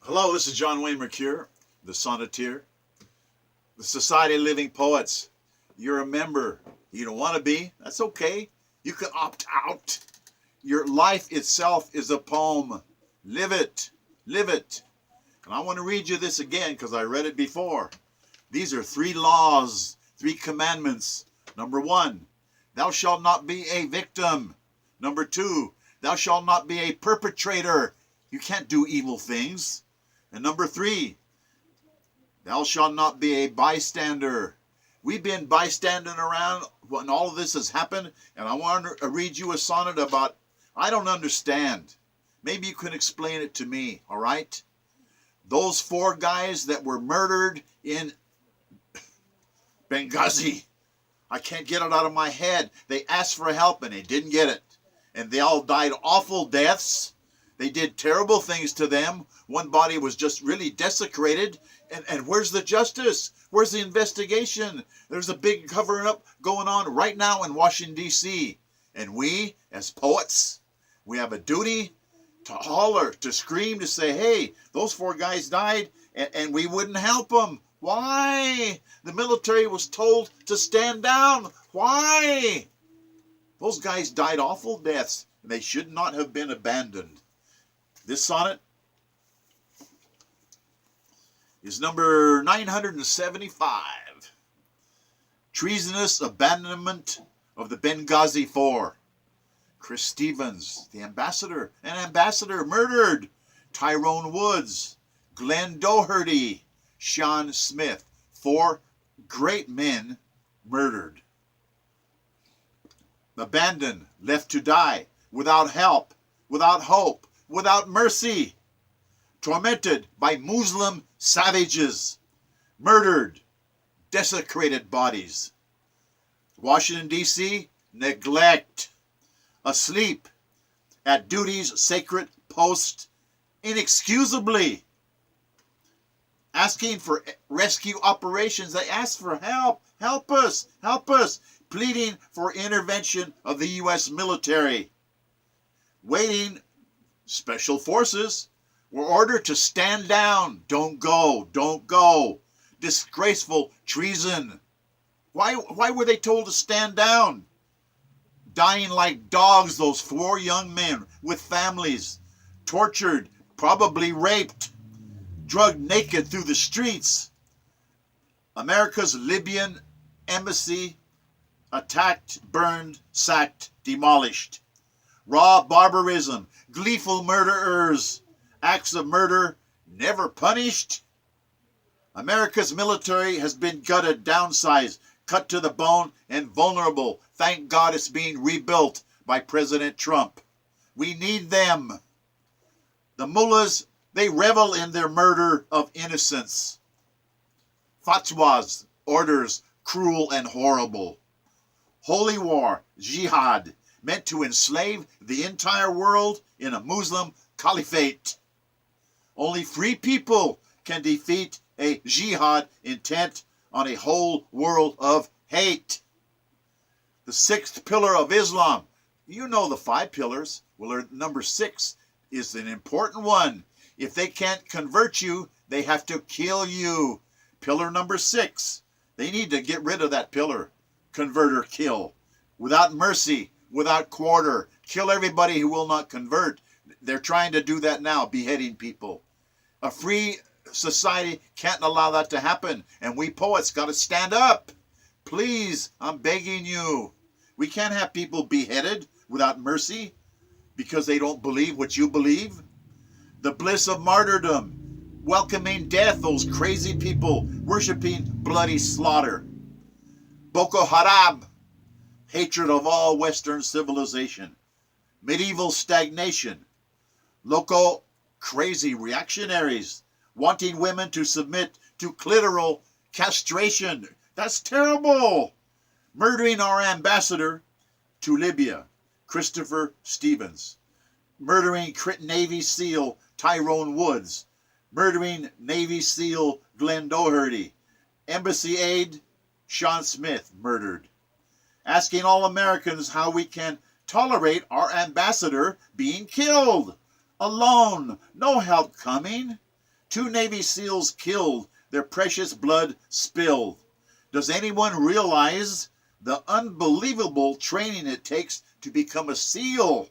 Hello, this is John Wayne Mercure, the Sonneteer, the Society of Living Poets. You're a member. You don't want to be? That's okay. You can opt out. Your life itself is a poem. Live it. Live it. And I want to read you this again because I read it before. These are 3 laws, 3 commandments. Number 1, thou shalt not be a victim. Number 2, thou shalt not be a perpetrator. You can't do evil things. And number 3, thou shalt not be a bystander. We've been bystanding around when all of this has happened, and I want to read you a sonnet about, I don't understand. Maybe you can explain it to me, all right? Those 4 guys that were murdered in Benghazi, I can't get it out of my head. They asked for help and they didn't get it. And they all died awful deaths. They did terrible things to them. One body was just really desecrated. And where's the justice? Where's the investigation? There's a big covering up going on right now in Washington, D.C. And we, as poets, we have a duty to holler, to scream, to say, hey, those 4 guys died, and we wouldn't help them. Why? The military was told to stand down. Why? Those guys died awful deaths, and they should not have been abandoned. This sonnet is number 975. Treasonous abandonment of the Benghazi 4. Chris Stevens, the ambassador, an ambassador murdered. Tyrone Woods, Glenn Doherty, Sean Smith, 4 great men murdered. Abandoned, left to die, without help, without hope, without mercy, tormented by Muslim savages, murdered, desecrated bodies. Washington, D.C., neglect, asleep at duty's sacred post, inexcusably, asking for rescue operations. They ask for help. Help us, help us, pleading for intervention of the U.S. military. Waiting, special forces were ordered to stand down. Don't go, don't go. Disgraceful treason. Why were they told to stand down? Dying like dogs, those 4 young men with families, tortured, probably raped, drugged naked through the streets. America's Libyan embassy attacked, burned, sacked, demolished. Raw barbarism, gleeful murderers, acts of murder never punished. America's military has been gutted, downsized, cut to the bone, and vulnerable. Thank God it's being rebuilt by President Trump. We need them. The mullahs, they revel in their murder of innocents. Fatwas, orders, cruel and horrible. Holy war, jihad, meant to enslave the entire world in a Muslim caliphate. Only free people can defeat a jihad intent on a whole world of hate. The 6th pillar of Islam. You know the 5 pillars. Well, number 6 is an important one. If they can't convert you, they have to kill you. Pillar number 6. They need to get rid of that pillar. Convert or kill. Without mercy, without quarter. Kill everybody who will not convert. They're trying to do that now, beheading people. A free society can't allow that to happen. And we poets got to stand up. Please, I'm begging you. We can't have people beheaded without mercy because they don't believe what you believe. The bliss of martyrdom, welcoming death, those crazy people worshiping bloody slaughter. Boko Haram, hatred of all Western civilization. Medieval stagnation. Local crazy reactionaries wanting women to submit to clitoral castration. That's terrible. Murdering our ambassador to Libya, Christopher Stevens. Murdering Navy SEAL Tyrone Woods. Murdering Navy SEAL Glenn Doherty. Embassy aide Sean Smith murdered. Asking all Americans how we can tolerate our ambassador being killed. Alone, no help coming. 2 Navy SEALs killed, their precious blood spilled. Does anyone realize the unbelievable training it takes to become a SEAL?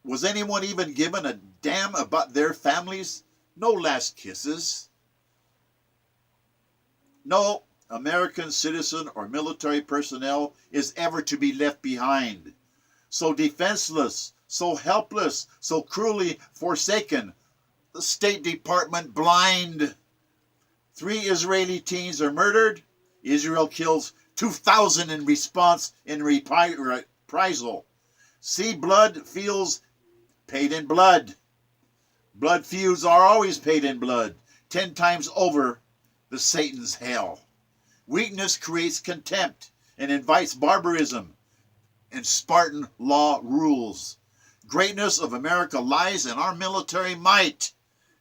Was anyone even given a damn about their families? No last kisses. No American citizen or military personnel is ever to be left behind. So defenseless, so helpless, so cruelly forsaken, the State Department blind. 3 Israeli teens are murdered. Israel kills 2,000 in response in reprisal. See blood feels paid in blood. Blood feuds are always paid in blood. 10 times over the Satan's hell. Weakness creates contempt and invites barbarism, and Spartan law rules. Greatness of America lies in our military might.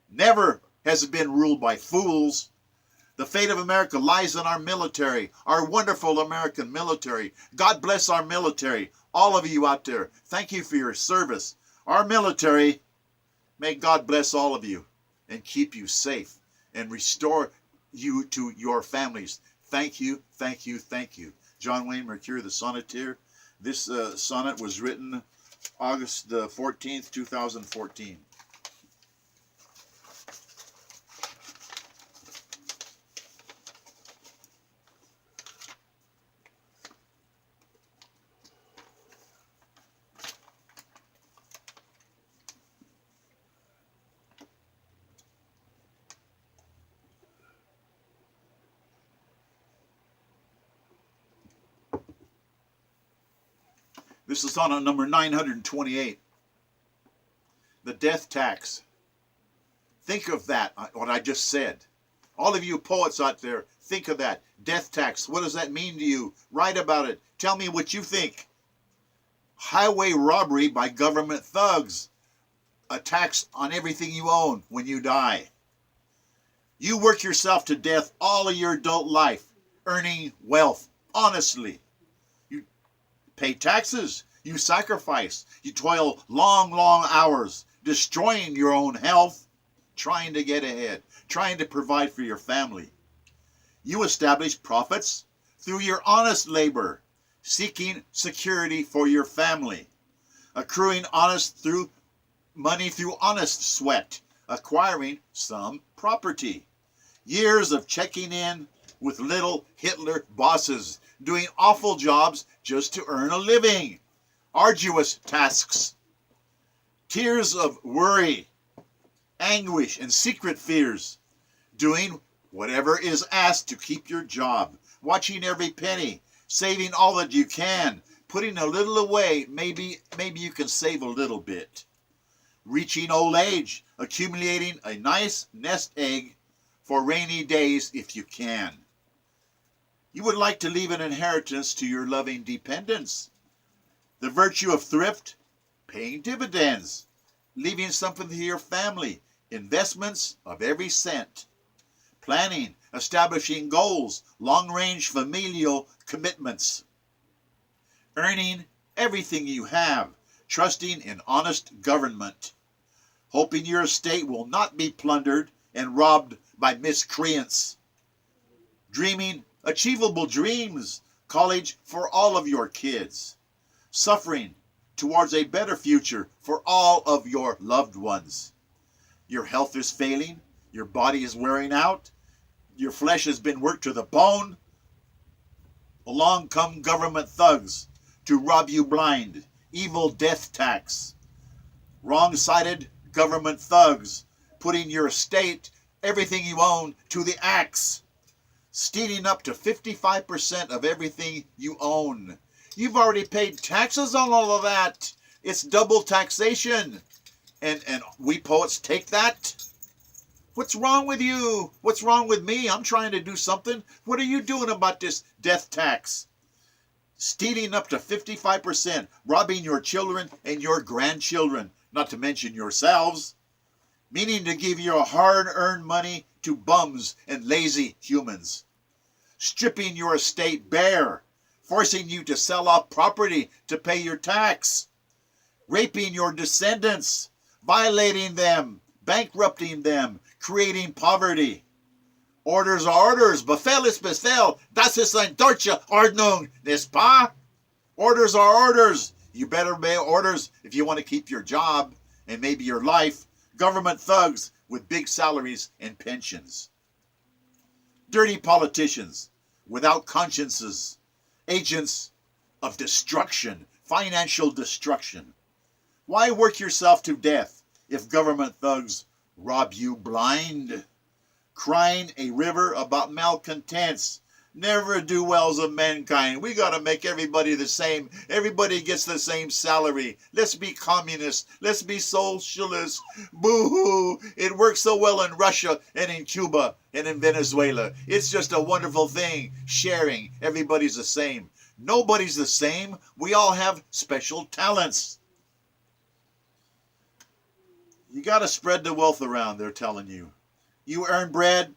Never has it been ruled by fools. The fate of America lies in our military, our wonderful American military. God bless our military. All of you out there, thank you for your service. Our military, may God bless all of you and keep you safe and restore you to your families. Thank you, thank you, thank you. John Wayne Mercure, the Sonneteer. This sonnet was written August 14th, 2014. This is sonnet number 928. The death tax. Think of that, what I just said. All of you poets out there, think of that. Death tax. What does that mean to you? Write about it. Tell me what you think. Highway robbery by government thugs. A tax on everything you own when you die. You work yourself to death all of your adult life, earning wealth honestly. Pay taxes, you sacrifice, you toil long, long hours, destroying your own health, trying to get ahead, trying to provide for your family. You establish profits through your honest labor, seeking security for your family, accruing money through honest sweat, acquiring some property. Years of checking in with little Hitler bosses, doing awful jobs just to earn a living. Arduous tasks. Tears of worry, anguish, and secret fears. Doing whatever is asked to keep your job. Watching every penny. Saving all that you can. Putting a little away. Maybe you can save a little bit. Reaching old age. Accumulating a nice nest egg for rainy days if you can. You would like to leave an inheritance to your loving dependents. The virtue of thrift, paying dividends, leaving something to your family, investments of every cent. Planning, establishing goals, long-range familial commitments. Earning everything you have, trusting in honest government. Hoping your estate will not be plundered and robbed by miscreants. Dreaming achievable dreams, college for all of your kids. Suffering towards a better future for all of your loved ones. Your health is failing, your body is wearing out, your flesh has been worked to the bone. Along come government thugs to rob you blind, evil death tax. Wrong-sided government thugs putting your estate, everything you own, to the axe. Stealing up to 55% of everything you own. You've already paid taxes on all of that. It's double taxation. And we poets take that? What's wrong with you? What's wrong with me? I'm trying to do something. What are you doing about this death tax? Stealing up to 55%, robbing your children and your grandchildren, not to mention yourselves. Meaning to give your hard-earned money to bums and lazy humans. Stripping your estate bare, forcing you to sell off property to pay your tax. Raping your descendants, violating them, bankrupting them, creating poverty. Orders are orders. Befehl ist Befehl. Das ist eine deutsche Ordnung, n'est-ce pas? Orders are orders. You better obey orders if you want to keep your job and maybe your life. Government thugs with big salaries and pensions. Dirty politicians without consciences. Agents of destruction, financial destruction. Why work yourself to death if government thugs rob you blind? Crying a river about malcontents. Never do wells of mankind. We got to make everybody the same. Everybody gets the same salary. Let's be communist. Let's be socialist. Boo-hoo. It works so well in Russia and in Cuba and in Venezuela. It's just a wonderful thing. Sharing. Everybody's the same. Nobody's the same. We all have special talents. You got to spread the wealth around, they're telling you. You earn bread,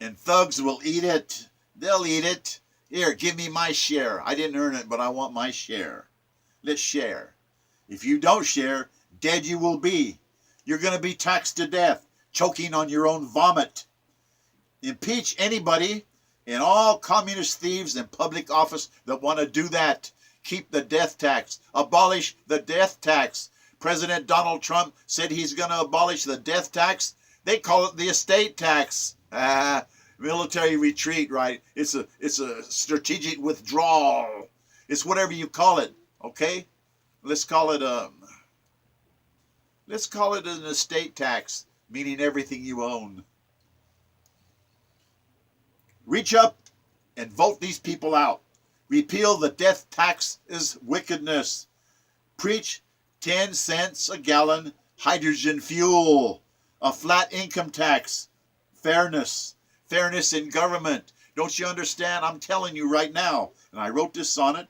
and thugs will eat it. They'll eat it. Here, give me my share. I didn't earn it, but I want my share. Let's share. If you don't share, dead you will be. You're going to be taxed to death, choking on your own vomit. Impeach anybody and all communist thieves in public office that want to do that. Keep the death tax. Abolish the death tax. President Donald Trump said he's going to abolish the death tax. They call it the estate tax. Military retreat, right? It's a strategic withdrawal. It's whatever you call it, okay? Let's call it an estate tax, meaning everything you own. Reach up and vote these people out. Repeal the death tax is wickedness. Preach 10 cents a gallon hydrogen fuel. A flat income tax. Fairness. Fairness in government. Don't you understand? I'm telling you right now. And I wrote this sonnet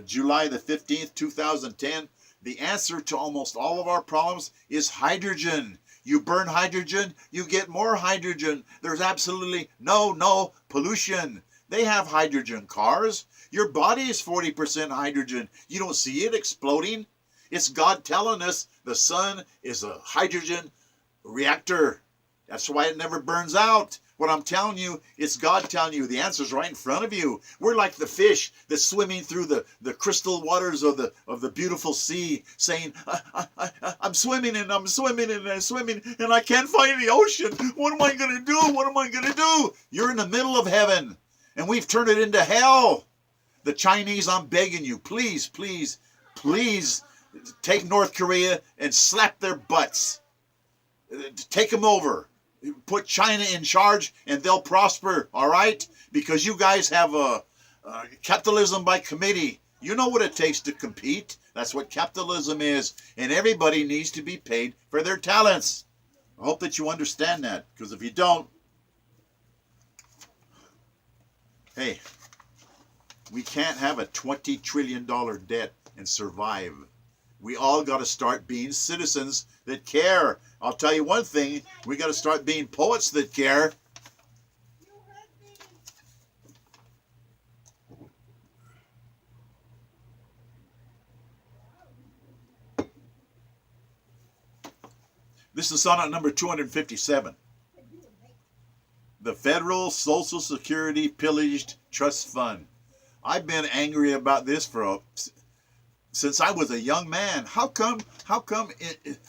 July the 15th, 2010. The answer to almost all of our problems is hydrogen. You burn hydrogen, you get more hydrogen. There's absolutely no pollution. They have hydrogen cars. Your body is 40% hydrogen. You don't see it exploding. It's God telling us the sun is a hydrogen reactor. That's why it never burns out. What I'm telling you, it's God telling you. The answer's right in front of you. We're like the fish that's swimming through the crystal waters of the beautiful sea, saying, I'm swimming and I'm swimming and I'm swimming and I can't find the ocean. What am I going to do? What am I going to do? You're in the middle of heaven, and we've turned it into hell. The Chinese, I'm begging you, please, please, please take North Korea and slap their butts. Take them over. Put China in charge and they'll prosper, all right? Because you guys have a capitalism by committee. You know what it takes to compete. That's what capitalism is. And everybody needs to be paid for their talents. I hope that you understand that. Because if you don't, hey, we can't have a $20 trillion debt and survive. We all got to start being citizens that care. I'll tell you one thing, we got to start being poets that care. This is sonnet number 257. The Federal Social Security Pillaged Trust Fund. I've been angry about this since I was a young man. How come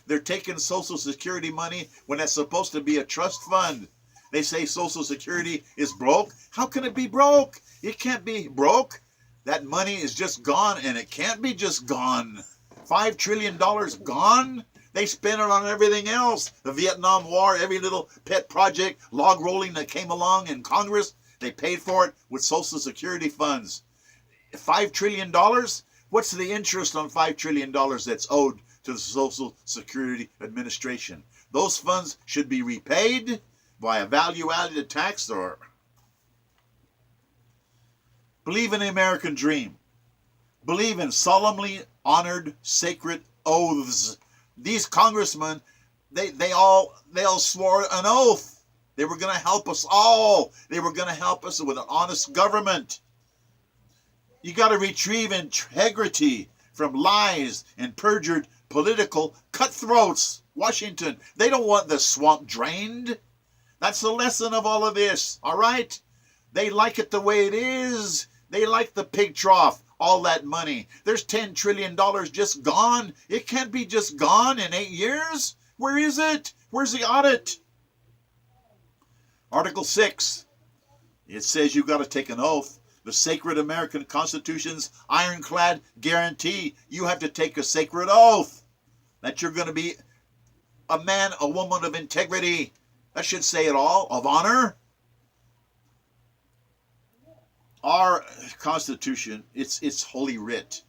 they're taking Social Security money when that's supposed to be a trust fund? They say Social Security is broke. How can it be broke? It can't be broke. That money is just gone, and it can't be just gone. $5 trillion gone? They spent it on everything else. The Vietnam War, every little pet project, log rolling that came along in Congress, they paid for it with Social Security funds. $5 trillion? What's the interest on $5 trillion that's owed to the Social Security Administration? Those funds should be repaid by a value-added tax or... Believe in the American dream. Believe in solemnly honored sacred oaths. These congressmen, they all swore an oath. They were going to help us all. They were going to help us with an honest government. You got to retrieve integrity from lies and perjured political cutthroats. Washington, they don't want the swamp drained. That's the lesson of all of this, all right? They like it the way it is. They like the pig trough, all that money. There's $10 trillion just gone. It can't be just gone in 8 years. Where is it? Where's the audit? Article 6, it says you've got to take an oath. The sacred American Constitution's ironclad guarantee you have to take a sacred oath that you're going to be a man, a woman of integrity. That should say it all. Of honor. Our Constitution, it's holy writ.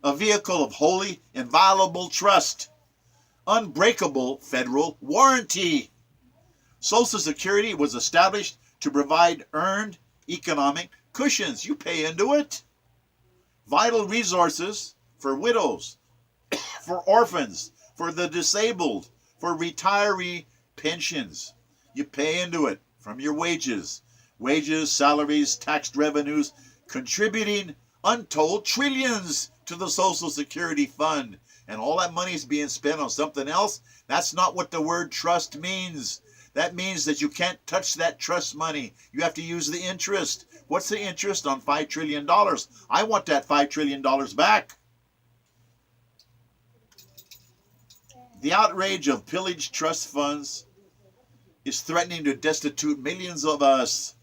A vehicle of holy, inviolable trust. Unbreakable federal warranty. Social Security was established to provide earned economic cushions. You pay into it. Vital resources for widows, for orphans, for the disabled, for retiree pensions. You pay into it from your wages. Wages, salaries, tax revenues, contributing untold trillions to the Social Security Fund. And all that money is being spent on something else. That's not what the word trust means. That means that you can't touch that trust money. You have to use the interest. What's the interest on $5 trillion? I want that $5 trillion back. The outrage of pillaged trust funds is threatening to destitute millions of us.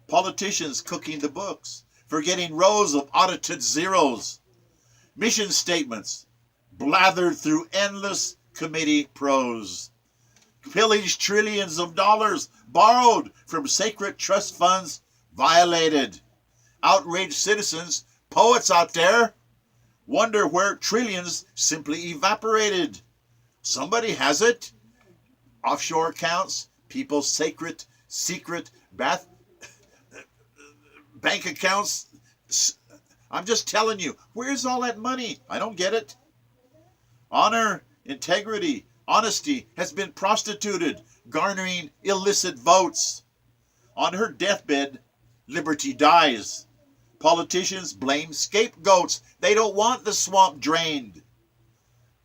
Politicians cooking the books, forgetting rows of audited zeros. Mission statements blathered through endless committee prose. Pillaged trillions of dollars borrowed from sacred trust funds violated. Outraged citizens, poets out there, wonder where trillions simply evaporated. Somebody has it. Offshore accounts, people's secret bank accounts. I'm just telling you, where's all that money? I don't get it. Honor, integrity, honesty has been prostituted, garnering illicit votes. On her deathbed, liberty dies. Politicians blame scapegoats. They don't want the swamp drained.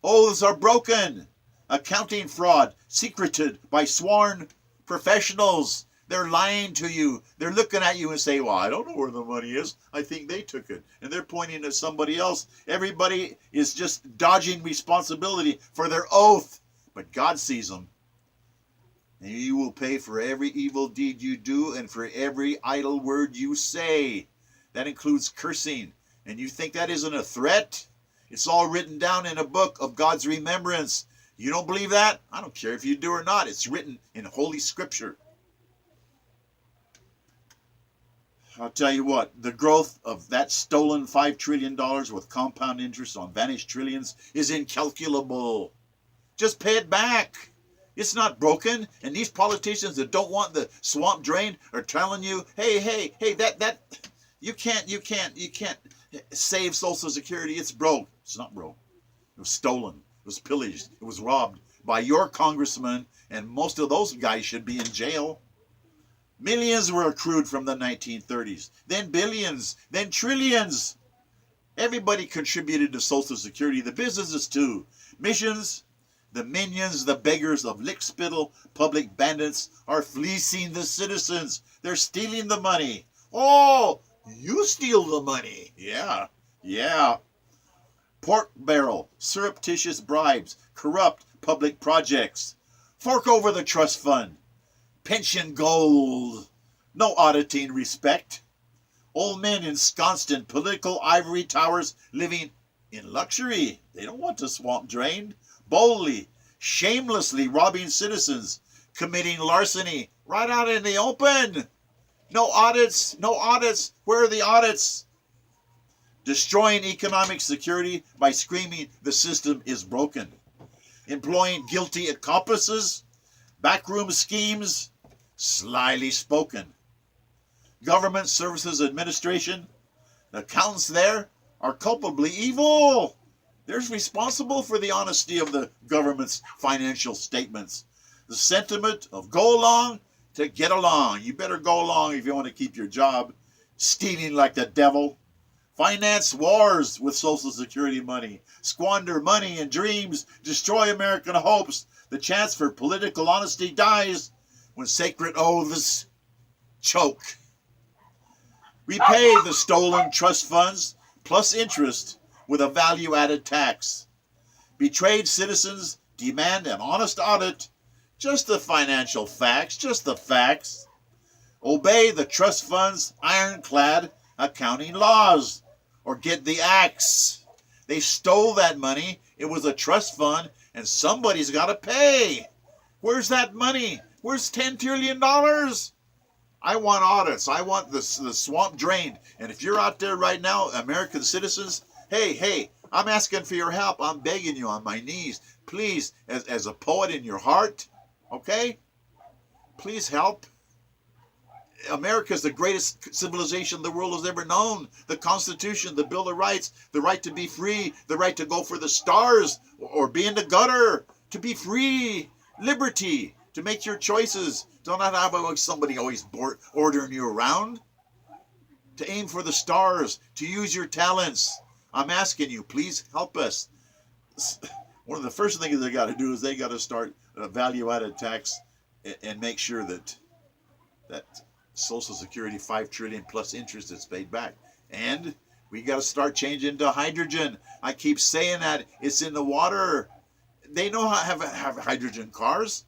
Oaths are broken. Accounting fraud secreted by sworn professionals. They're lying to you. They're looking at you and say, well, I don't know where the money is. I think they took it. And they're pointing at somebody else. Everybody is just dodging responsibility for their oath. But God sees them. And you will pay for every evil deed you do and for every idle word you say. That includes cursing. And you think that isn't a threat? It's all written down in a book of God's remembrance. You don't believe that? I don't care if you do or not. It's written in Holy Scripture. I'll tell you what, the growth of that stolen $5 trillion with compound interest on vanished trillions is incalculable. Just pay it back. It's not broken. And these politicians that don't want the swamp drained are telling you, hey, that you can't save Social Security. It's broke. It's not broke. It was stolen. It was pillaged. It was robbed by your congressman, and most of those guys should be in jail. Millions were accrued from the 1930s, then billions, then trillions. Everybody contributed to Social Security, the businesses too. Missions, the minions, the beggars of lickspittle public bandits are fleecing the citizens. They're stealing the money. Oh, you steal the money. Yeah. Pork barrel, surreptitious bribes, corrupt public projects. Fork over the trust fund. Pension gold. No auditing respect. Old men ensconced in political ivory towers living in luxury. They don't want the swamp drained. Boldly, shamelessly robbing citizens. Committing larceny right out in the open. No audits. Where are the audits? Destroying economic security by screaming the system is broken. Employing guilty accomplices. Backroom schemes. Slyly spoken. Government Services Administration. The accountants there are culpably evil. They're responsible for the honesty of the government's financial statements. The sentiment of go along to get along. You better go along if you want to keep your job. Stealing like the devil. finance wars with Social Security money, squander money and dreams, destroy American hopes. The chance for political honesty dies when sacred oaths choke. Repay the stolen trust funds plus interest with a value-added tax. Betrayed citizens demand an honest audit. Just the financial facts, just the facts. Obey the trust fund's ironclad accounting laws, or get the axe. They stole that money. It was a trust fund, and somebody's got to pay. Where's that money? Where's $10 trillion? I want audits. I want the swamp drained. And if you're out there right now, American citizens, hey, I'm asking for your help. I'm begging you on my knees. Please, as a poet in your heart, okay? Please help. America is the greatest civilization the world has ever known. The Constitution, the Bill of Rights, the right to be free, the right to go for the stars or be in the gutter, to be free, liberty, to make your choices. Don't have somebody always ordering you around. To aim for the stars, to use your talents. I'm asking you, please help us. One of the first things they got to do is they got to start a value-added tax and make sure that Social Security, $5 trillion plus interest is paid back. And we got to start changing to hydrogen. I keep saying that. It's in the water. They know how to have hydrogen cars.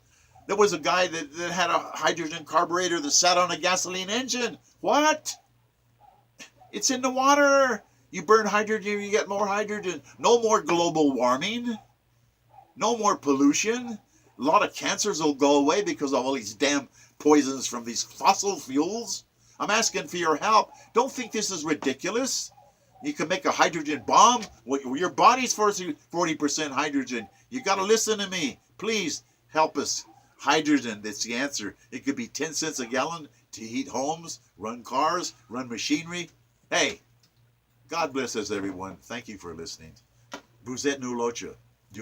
There was a guy that had a hydrogen carburetor that sat on a gasoline engine. What? It's in the water. You burn hydrogen, you get more hydrogen. No more global warming. No more pollution. A lot of cancers will go away because of all these damn poisons from these fossil fuels. I'm asking for your help. Don't think this is ridiculous. You can make a hydrogen bomb. Your body's 40% hydrogen. You got to listen to me. Please help us. Hydrogen, that's the answer. It could be 10 cents a gallon to heat homes, run cars, run machinery. Hey, God bless us, everyone. Thank you for listening. Vous êtes nous l'autre.